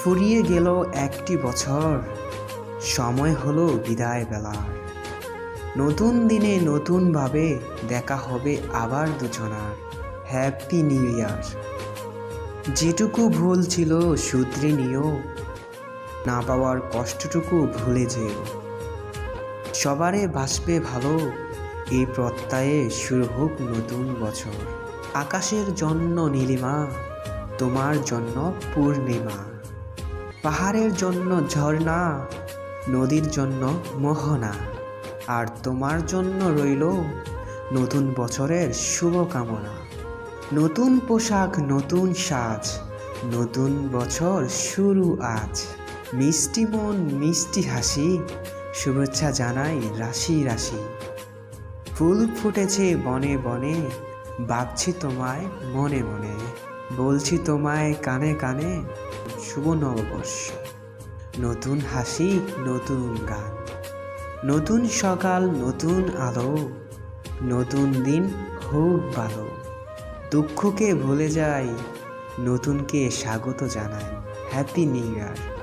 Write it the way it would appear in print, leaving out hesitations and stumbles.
ফুরিয়ে গেল একটি বছর, সময় হলো বিদায় বেলার। নতুন দিনে নতুনভাবে দেখা হবে আবার দুজনার। Happy new year. যেটুকু ভুল ছিল শুধরে নিও, না পাওয়ার কষ্টটুকু ভুলে যেও। সবারে বাসবে ভালো, এই প্রত্যয়ে শুরু হোক নতুন বছর। আকাশের জন্য নীলিমা, তোমার জন্য পূর্ণিমা। পাহাড়ের জন্য ঝর্ণা, নদীর জন্য মোহনা। আর তোমার জন্য রইল নতুন বছরের শুভকামনা। নতুন পোশাক, নতুন সাজ, নতুন বছর শুরু আজ। মিষ্টি মন, মিষ্টি হাসি, শুভেচ্ছা জানাই রাশি রাশি। ফুল ফুটেছে বনে বনে, ভাবছি তোমায় মনে মনে। বলছি তোমায় কানে কানে, শুভ নববর্ষ। নতুন হাসি, নতুন গান, নতুন সকাল, নতুন আলো। নতুন দিন হোক ভালো। দুঃখকে ভুলে যাই, নতুনকে স্বাগত জানাই। Happy new year.